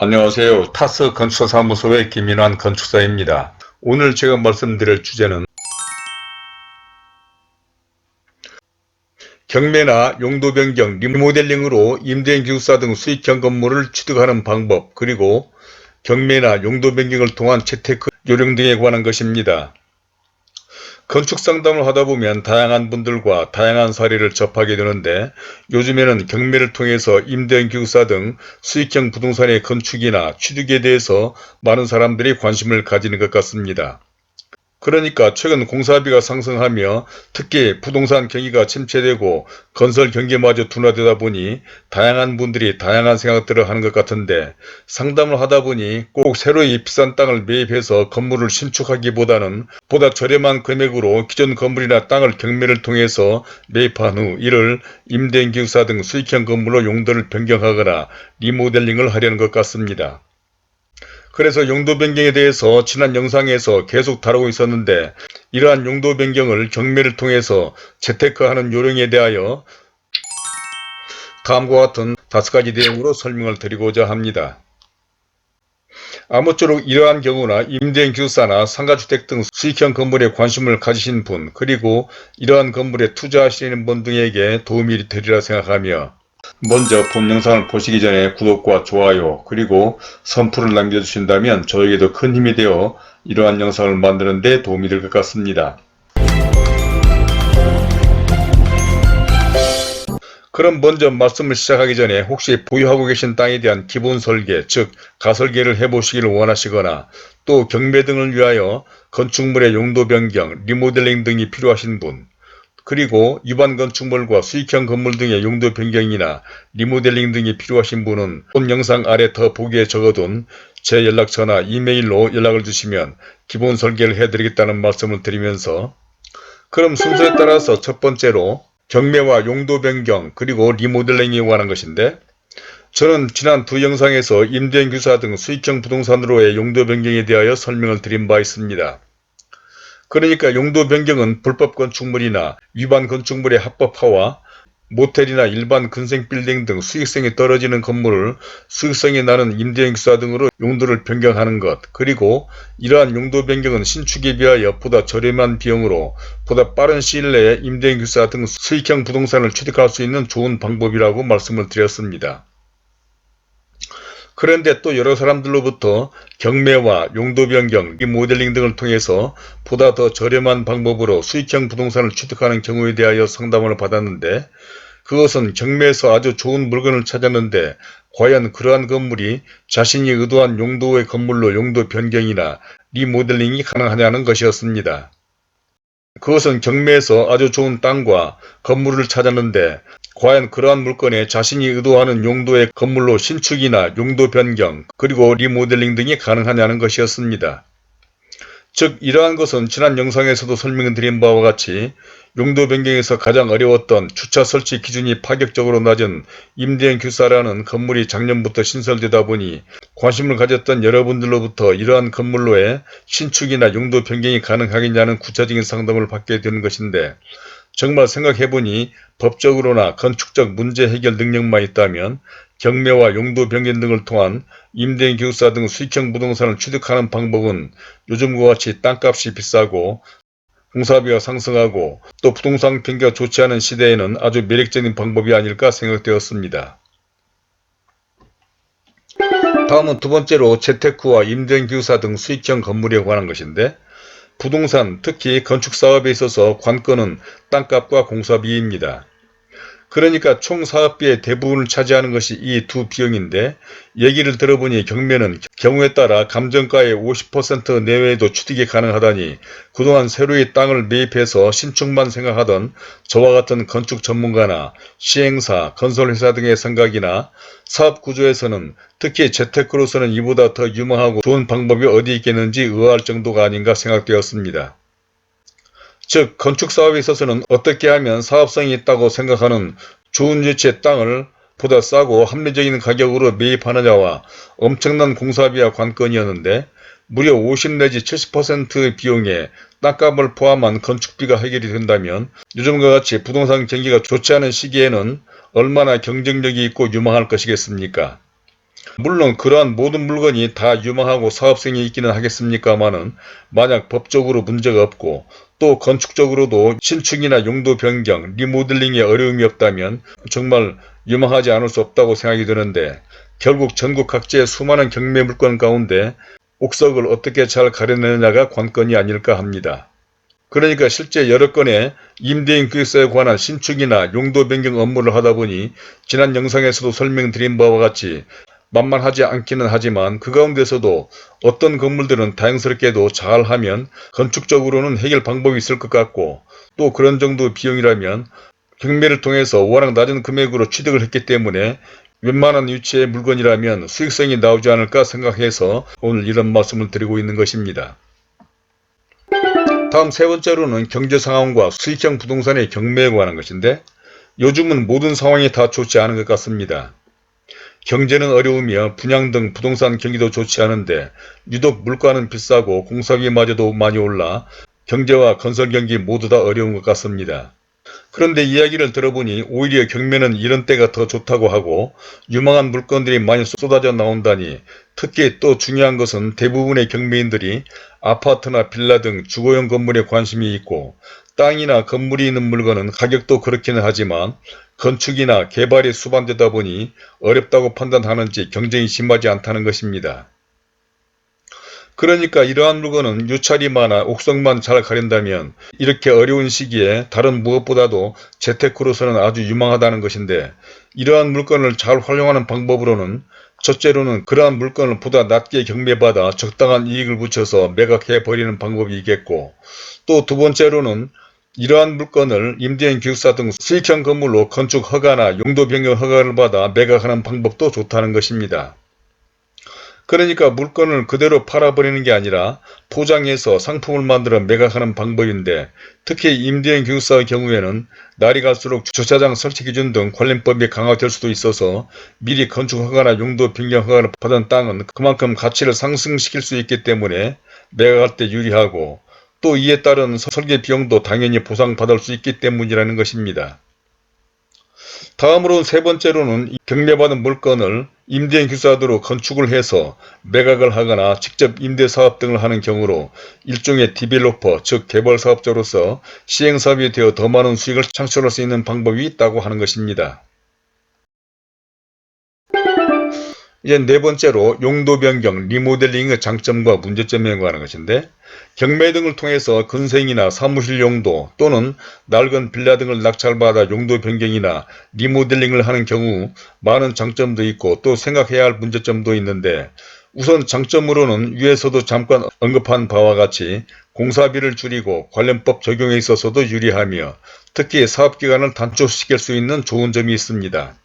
안녕하세요. 타스 건축사무소의 김인환 건축사입니다. 오늘 제가 말씀드릴 주제는 경매나 용도 변경, 리모델링으로 임대인 기숙사 등 수익형 건물을 취득하는 방법, 그리고 경매나 용도 변경을 통한 재테크 요령 등에 관한 것입니다. 건축 상담을 하다 보면 다양한 분들과 다양한 사례를 접하게 되는데, 요즘에는 경매를 통해서 임대인 기숙사 등 수익형 부동산의 건축이나 취득에 대해서 많은 사람들이 관심을 가지는 것 같습니다. 그러니까 최근 공사비가 상승하며 특히 부동산 경기가 침체되고 건설 경기마저 둔화되다 보니 다양한 분들이 다양한 생각들을 하는 것 같은데, 상담을 하다 보니 꼭 새로이 비싼 땅을 매입해서 건물을 신축하기보다는 보다 저렴한 금액으로 기존 건물이나 땅을 경매를 통해서 매입한 후 이를 임대인 기숙사 등 수익형 건물로 용도를 변경하거나 리모델링을 하려는 것 같습니다. 그래서 용도 변경에 대해서 지난 영상에서 계속 다루고 있었는데, 이러한 용도 변경을 경매를 통해서 재테크하는 요령에 대하여 다음과 같은 5가지 내용으로 설명을 드리고자 합니다. 아무쪼록 이러한 경우나 임대인 기숙사나 상가주택 등 수익형 건물에 관심을 가지신 분, 그리고 이러한 건물에 투자하시는 분 등에게 도움이 되리라 생각하며, 먼저 본 영상을 보시기 전에 구독과 좋아요 그리고 선풀을 남겨주신다면 저에게도 큰 힘이 되어 이러한 영상을 만드는 데 도움이 될 것 같습니다. 그럼 먼저 말씀을 시작하기 전에 혹시 보유하고 계신 땅에 대한 기본 설계, 즉 가설계를 해보시기를 원하시거나 또 경매 등을 위하여 건축물의 용도 변경, 리모델링 등이 필요하신 분, 그리고 일반 건축물과 수익형 건물 등의 용도 변경이나 리모델링 등이 필요하신 분은 본 영상 아래 더보기에 적어둔 제 연락처나 이메일로 연락을 주시면 기본 설계를 해드리겠다는 말씀을 드리면서, 그럼 순서에 따라서 첫 번째로 경매와 용도 변경 그리고 리모델링에 관한 것인데, 저는 지난 두 영상에서 임대인 기숙사 등 수익형 부동산으로의 용도 변경에 대하여 설명을 드린 바 있습니다. 그러니까 용도 변경은 불법 건축물이나 위반 건축물의 합법화와 모텔이나 일반 근생 빌딩 등 수익성이 떨어지는 건물을 수익성이 나는 임대인 기숙사 등으로 용도를 변경하는 것, 그리고 이러한 용도 변경은 신축에 비하여 보다 저렴한 비용으로 보다 빠른 시일 내에 임대인 기숙사 등 수익형 부동산을 취득할 수 있는 좋은 방법이라고 말씀을 드렸습니다. 그런데 또 여러 사람들로부터 경매와 용도 변경, 리모델링 등을 통해서 보다 더 저렴한 방법으로 수익형 부동산을 취득하는 경우에 대하여 상담을 받았는데, 그것은 경매에서 아주 좋은 물건을 찾았는데 과연 그러한 건물이 자신이 의도한 용도의 건물로 용도 변경이나 리모델링이 가능하냐는 것이었습니다. 그것은 경매에서 아주 좋은 땅과 건물을 찾았는데 과연 그러한 물건에 자신이 의도하는 용도의 건물로 신축이나 용도 변경 그리고 리모델링 등이 가능하냐는 것이었습니다. 즉 이러한 것은 지난 영상에서도 설명드린 바와 같이 용도 변경에서 가장 어려웠던 주차 설치 기준이 파격적으로 낮은 임대인 기숙사라는 건물이 작년부터 신설되다 보니 관심을 가졌던 여러분들로부터 이러한 건물로의 신축이나 용도 변경이 가능하겠냐는 구체적인 상담을 받게 되는 것인데, 정말 생각해보니 법적으로나 건축적 문제 해결 능력만 있다면 경매와 용도 변경 등을 통한 임대인 기숙사 등 수익형 부동산을 취득하는 방법은 요즘과 같이 땅값이 비싸고 공사비가 상승하고 또 부동산 경기가 좋지 않은 시대에는 아주 매력적인 방법이 아닐까 생각되었습니다. 다음은 두 번째로 재테크와 임대인 기숙사 등 수익형 건물에 관한 것인데, 부동산, 특히 건축사업에 있어서 관건은 땅값과 공사비입니다. 그러니까 총 사업비의 대부분을 차지하는 것이 이 두 비용인데, 얘기를 들어보니 경매는 경우에 따라 감정가의 50% 내외에도 취득이 가능하다니 그동안 새로이 땅을 매입해서 신축만 생각하던 저와 같은 건축 전문가나 시행사, 건설회사 등의 생각이나 사업구조에서는 특히 재테크로서는 이보다 더 유망하고 좋은 방법이 어디 있겠는지 의아할 정도가 아닌가 생각되었습니다. 즉 건축사업에 있어서는 어떻게 하면 사업성이 있다고 생각하는 좋은 위치의 땅을 보다 싸고 합리적인 가격으로 매입하느냐와 엄청난 공사비와 관건이었는데, 무려 50 내지 70%의 비용에 땅값을 포함한 건축비가 해결이 된다면 요즘과 같이 부동산 경기가 좋지 않은 시기에는 얼마나 경쟁력이 있고 유망할 것이겠습니까? 물론 그러한 모든 물건이 다 유망하고 사업성이 있기는 하겠습니까마는 만약 법적으로 문제가 없고 또 건축적으로도 신축이나 용도 변경, 리모델링에 어려움이 없다면 정말 유망하지 않을 수 없다고 생각이 드는데 결국 전국 각지의 수많은 경매 물건 가운데 옥석을 어떻게 잘 가려내느냐가 관건이 아닐까 합니다. 그러니까 실제 여러 건의 임대인 기획사에 관한 신축이나 용도 변경 업무를 하다 보니 지난 영상에서도 설명드린 바와 같이 만만하지 않기는 하지만 그 가운데서도 어떤 건물들은 다행스럽게도 잘하면 건축적으로는 해결 방법이 있을 것 같고 또 그런 정도 비용이라면 경매를 통해서 워낙 낮은 금액으로 취득을 했기 때문에 웬만한 위치의 물건이라면 수익성이 나오지 않을까 생각해서 오늘 이런 말씀을 드리고 있는 것입니다. 다음 세 번째로는 경제 상황과 수익형 부동산의 경매에 관한 것인데 요즘은 모든 상황이 다 좋지 않은 것 같습니다. 경제는 어려우며 분양 등 부동산 경기도 좋지 않은데 유독 물가는 비싸고 공사비마저도 많이 올라 경제와 건설 경기 모두 다 어려운 것 같습니다. 그런데 이야기를 들어보니 오히려 경매는 이런 때가 더 좋다고 하고 유망한 물건들이 많이 쏟아져 나온다니 특히 또 중요한 것은 대부분의 경매인들이 아파트나 빌라 등 주거용 건물에 관심이 있고 땅이나 건물이 있는 물건은 가격도 그렇기는 하지만 건축이나 개발이 수반되다 보니 어렵다고 판단하는지 경쟁이 심하지 않다는 것입니다. 그러니까 이러한 물건은 유찰이마나 옥석만 잘 가린다면 이렇게 어려운 시기에 다른 무엇보다도 재테크로서는 아주 유망하다는 것인데 이러한 물건을 잘 활용하는 방법으로는 첫째로는 그러한 물건을 보다 낮게 경매받아 적당한 이익을 붙여서 매각해버리는 방법이 있겠고 또 두 번째로는 이러한 물건을 임대인 기숙사 등 수익형 건물로 건축 허가나 용도 변경 허가를 받아 매각하는 방법도 좋다는 것입니다. 그러니까 물건을 그대로 팔아버리는 게 아니라 포장해서 상품을 만들어 매각하는 방법인데 특히 임대인 기숙사의 경우에는 날이 갈수록 주차장 설치 기준 등 관련법이 강화될 수도 있어서 미리 건축 허가나 용도 변경 허가를 받은 땅은 그만큼 가치를 상승시킬 수 있기 때문에 매각할 때 유리하고 또 이에 따른 설계 비용도 당연히 보상받을 수 있기 때문이라는 것입니다. 다음으로 세 번째로는 경매받은 물건을 임대인 기숙사로 건축을 해서 매각을 하거나 직접 임대사업 등을 하는 경우로 일종의 디벨로퍼 즉 개발사업자로서 시행사업이 되어 더 많은 수익을 창출할 수 있는 방법이 있다고 하는 것입니다. 이제 네 번째로 용도 변경, 리모델링의 장점과 문제점에 관한 것인데 경매 등을 통해서 건설이나 사무실 용도 또는 낡은 빌라 등을 낙찰받아 용도 변경이나 리모델링을 하는 경우 많은 장점도 있고 또 생각해야 할 문제점도 있는데 우선 장점으로는 위에서도 잠깐 언급한 바와 같이 공사비를 줄이고 관련법 적용에 있어서도 유리하며 특히 사업기간을 단축시킬 수 있는 좋은 점이 있습니다.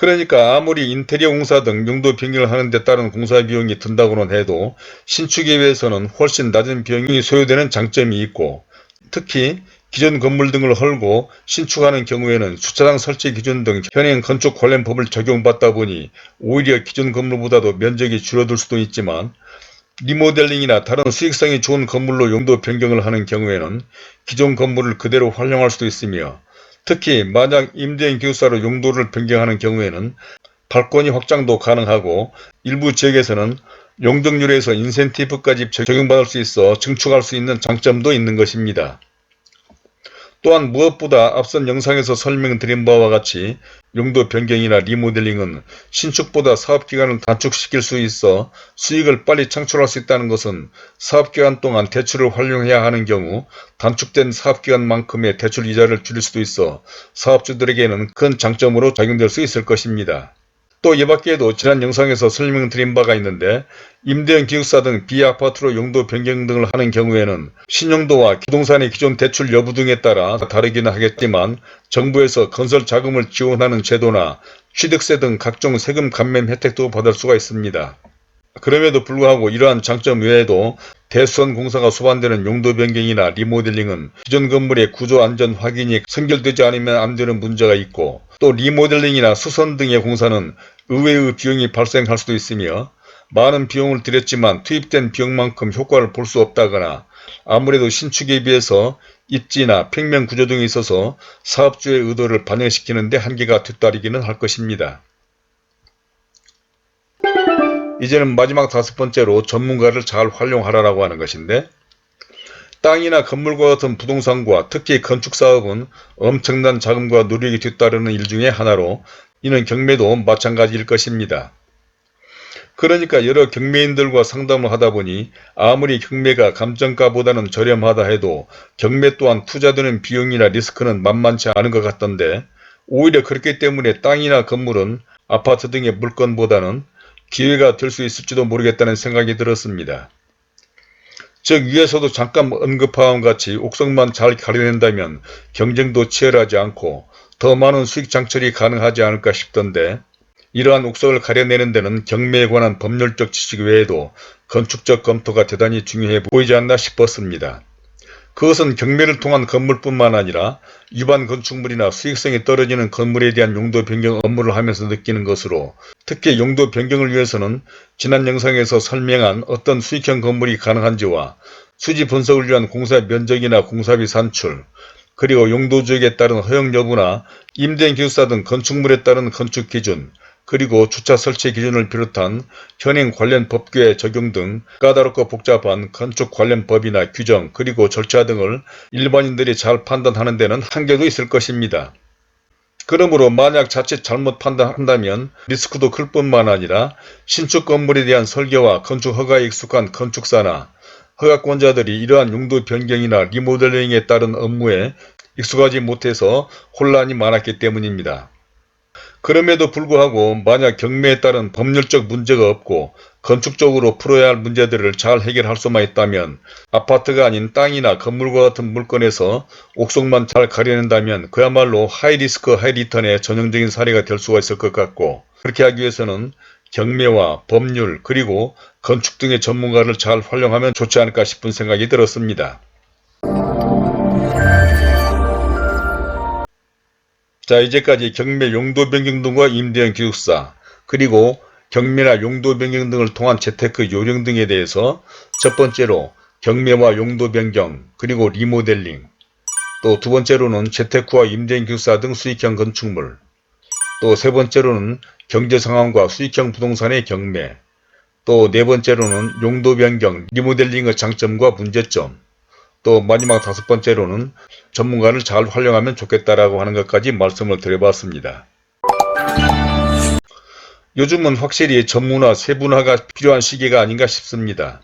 그러니까 아무리 인테리어 공사 등 용도 변경을 하는 데 따른 공사 비용이 든다고는 해도 신축에 비해서는 훨씬 낮은 비용이 소요되는 장점이 있고 특히 기존 건물 등을 헐고 신축하는 경우에는 주차장 설치 기준 등 현행 건축 관련 법을 적용받다 보니 오히려 기존 건물보다도 면적이 줄어들 수도 있지만 리모델링이나 다른 수익성이 좋은 건물로 용도 변경을 하는 경우에는 기존 건물을 그대로 활용할 수도 있으며 특히 만약 임대인 기숙사로 용도를 변경하는 경우에는 발코니 확장도 가능하고 일부 지역에서는 용적률에서 인센티브까지 적용받을 수 있어 증축할 수 있는 장점도 있는 것입니다. 또한 무엇보다 앞선 영상에서 설명드린 바와 같이 용도 변경이나 리모델링은 신축보다 사업기간을 단축시킬 수 있어 수익을 빨리 창출할 수 있다는 것은 사업기간 동안 대출을 활용해야 하는 경우 단축된 사업기간만큼의 대출 이자를 줄일 수도 있어 사업주들에게는 큰 장점으로 작용될 수 있을 것입니다. 또 이밖에도 지난 영상에서 설명드린 바가 있는데 임대인 기숙사 등 비아파트로 용도 변경 등을 하는 경우에는 신용도와 부동산의 기존 대출 여부 등에 따라 다르기는 하겠지만 정부에서 건설 자금을 지원하는 제도나 취득세 등 각종 세금 감면 혜택도 받을 수가 있습니다. 그럼에도 불구하고 이러한 장점 외에도 대수선 공사가 수반되는 용도 변경이나 리모델링은 기존 건물의 구조 안전 확인이 선결되지 않으면 안 되는 문제가 있고 또 리모델링이나 수선 등의 공사는 의외의 비용이 발생할 수도 있으며 많은 비용을 들였지만 투입된 비용만큼 효과를 볼 수 없다거나 아무래도 신축에 비해서 입지나 평면 구조 등에 있어서 사업주의 의도를 반영시키는 데 한계가 뒤따르기는 할 것입니다. 이제는 마지막 5번째로 전문가를 잘 활용하라고 하는 것인데, 땅이나 건물과 같은 부동산과 특히 건축사업은 엄청난 자금과 노력이 뒤따르는 일 중에 하나로 이는 경매도 마찬가지일 것입니다. 그러니까 여러 경매인들과 상담을 하다 보니 아무리 경매가 감정가보다는 저렴하다 해도 경매 또한 투자되는 비용이나 리스크는 만만치 않은 것 같던데, 오히려 그렇기 때문에 땅이나 건물은 아파트 등의 물건보다는 기회가 될 수 있을지도 모르겠다는 생각이 들었습니다. 즉 위에서도 잠깐 언급한 같이 옥석만 잘 가려낸다면 경쟁도 치열하지 않고 더 많은 수익 창출이 가능하지 않을까 싶던데, 이러한 옥석을 가려내는 데는 경매에 관한 법률적 지식 외에도 건축적 검토가 대단히 중요해 보이지 않나 싶었습니다. 그것은 경매를 통한 건물뿐만 아니라 일반 건축물이나 수익성이 떨어지는 건물에 대한 용도 변경 업무를 하면서 느끼는 것으로, 특히 용도 변경을 위해서는 지난 영상에서 설명한 어떤 수익형 건물이 가능한지와 수지 분석을 위한 공사 면적이나 공사비 산출, 그리고 용도지역에 따른 허용 여부나 임대인 기숙사 등 건축물에 따른 건축 기준, 그리고 주차 설치 기준을 비롯한 현행 관련 법규의 적용 등 까다롭고 복잡한 건축 관련 법이나 규정 그리고 절차 등을 일반인들이 잘 판단하는 데는 한계도 있을 것입니다. 그러므로 만약 자칫 잘못 판단한다면 리스크도 클 뿐만 아니라 신축 건물에 대한 설계와 건축 허가에 익숙한 건축사나 허가권자들이 이러한 용도 변경이나 리모델링에 따른 업무에 익숙하지 못해서 혼란이 많았기 때문입니다. 그럼에도 불구하고 만약 경매에 따른 법률적 문제가 없고 건축적으로 풀어야 할 문제들을 잘 해결할 수만 있다면, 아파트가 아닌 땅이나 건물과 같은 물건에서 옥석만 잘 가려낸다면 그야말로 하이리스크 하이리턴의 전형적인 사례가 될 수가 있을 것 같고, 그렇게 하기 위해서는 경매와 법률 그리고 건축 등의 전문가를 잘 활용하면 좋지 않을까 싶은 생각이 들었습니다. 자, 이제까지 경매 용도 변경 등과 임대형 기숙사, 그리고 경매나 용도 변경 등을 통한 재테크 요령 등에 대해서 첫 번째로 경매와 용도 변경, 그리고 리모델링, 또 두 번째로는 재테크와 임대형 기숙사 등 수익형 건축물, 또 세 번째로는 경제 상황과 수익형 부동산의 경매, 또 네 번째로는 용도 변경, 리모델링의 장점과 문제점, 또 마지막 5번째로는 전문가를 잘 활용하면 좋겠다라고 하는 것까지 말씀을 드려봤습니다. 요즘은 확실히 전문화, 세분화가 필요한 시기가 아닌가 싶습니다.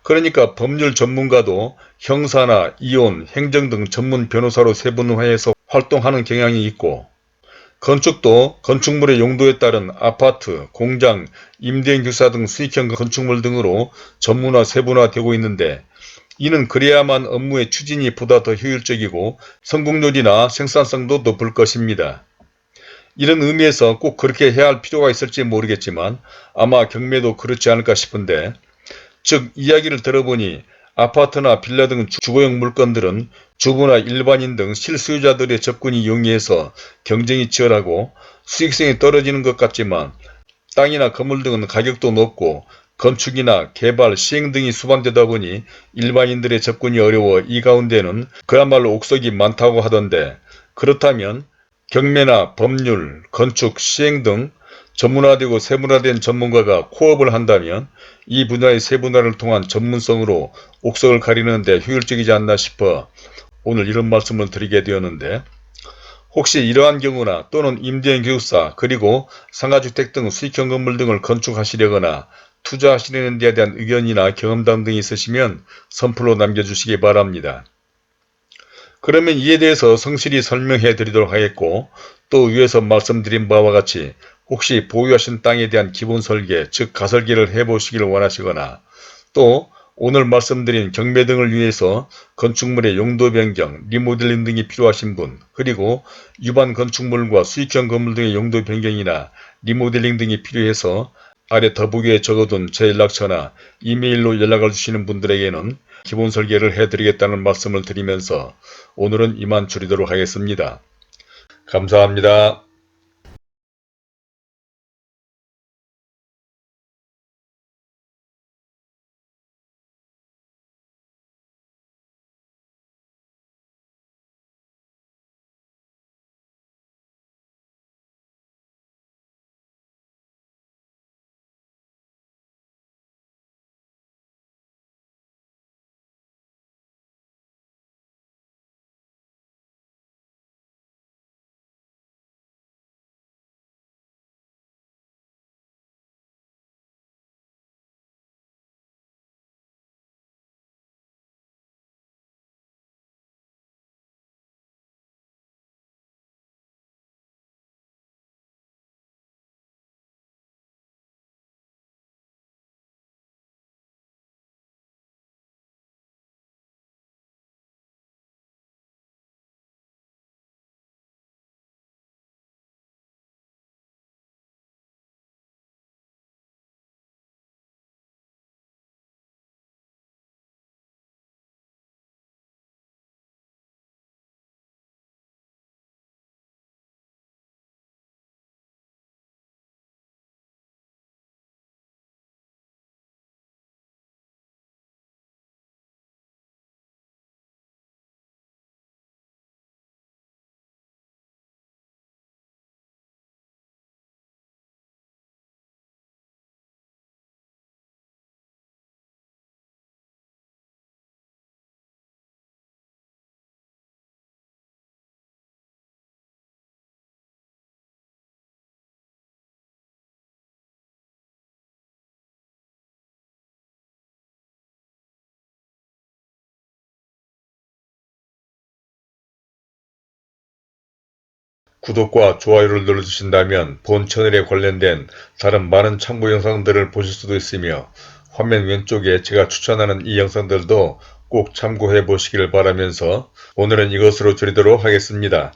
그러니까 법률 전문가도 형사나 이혼, 행정 등 전문 변호사로 세분화해서 활동하는 경향이 있고, 건축도 건축물의 용도에 따른 아파트, 공장, 임대인 기숙사 등 수익형 건축물 등으로 전문화, 세분화되고 있는데, 이는 그래야만 업무의 추진이 보다 더 효율적이고 성공률이나 생산성도 높을 것입니다. 이런 의미에서 꼭 그렇게 해야 할 필요가 있을지 모르겠지만 아마 경매도 그렇지 않을까 싶은데, 즉 이야기를 들어보니 아파트나 빌라 등 주거용 물건들은 주부나 일반인 등 실수요자들의 접근이 용이해서 경쟁이 치열하고 수익성이 떨어지는 것 같지만, 땅이나 건물 등은 가격도 높고 건축이나 개발, 시행 등이 수반되다 보니 일반인들의 접근이 어려워 이 가운데는 그야말로 옥석이 많다고 하던데, 그렇다면 경매나 법률, 건축, 시행 등 전문화되고 세분화된 전문가가 코업을 한다면 이 분야의 세분화를 통한 전문성으로 옥석을 가리는 데 효율적이지 않나 싶어 오늘 이런 말씀을 드리게 되었는데, 혹시 이러한 경우나 또는 임대인 기숙사 그리고 상가주택 등 수익형 건물 등을 건축하시려거나 투자하시려는 데에 대한 의견이나 경험담 등이 있으시면 선플로 남겨주시기 바랍니다. 그러면 이에 대해서 성실히 설명해 드리도록 하겠고, 또 위에서 말씀드린 바와 같이 혹시 보유하신 땅에 대한 기본 설계, 즉 가설계를 해보시기를 원하시거나, 또 오늘 말씀드린 경매 등을 위해서 건축물의 용도 변경, 리모델링 등이 필요하신 분, 그리고 유반 건축물과 수익형 건물 등의 용도 변경이나 리모델링 등이 필요해서 아래 더보기에 적어둔 제 연락처나 이메일로 연락을 주시는 분들에게는 기본 설계를 해드리겠다는 말씀을 드리면서 오늘은 이만 줄이도록 하겠습니다. 감사합니다. 구독과 좋아요를 눌러주신다면 본 채널에 관련된 다른 많은 참고 영상들을 보실 수도 있으며 화면 왼쪽에 제가 추천하는 이 영상들도 꼭 참고해 보시길 바라면서 오늘은 이것으로 드리도록 하겠습니다.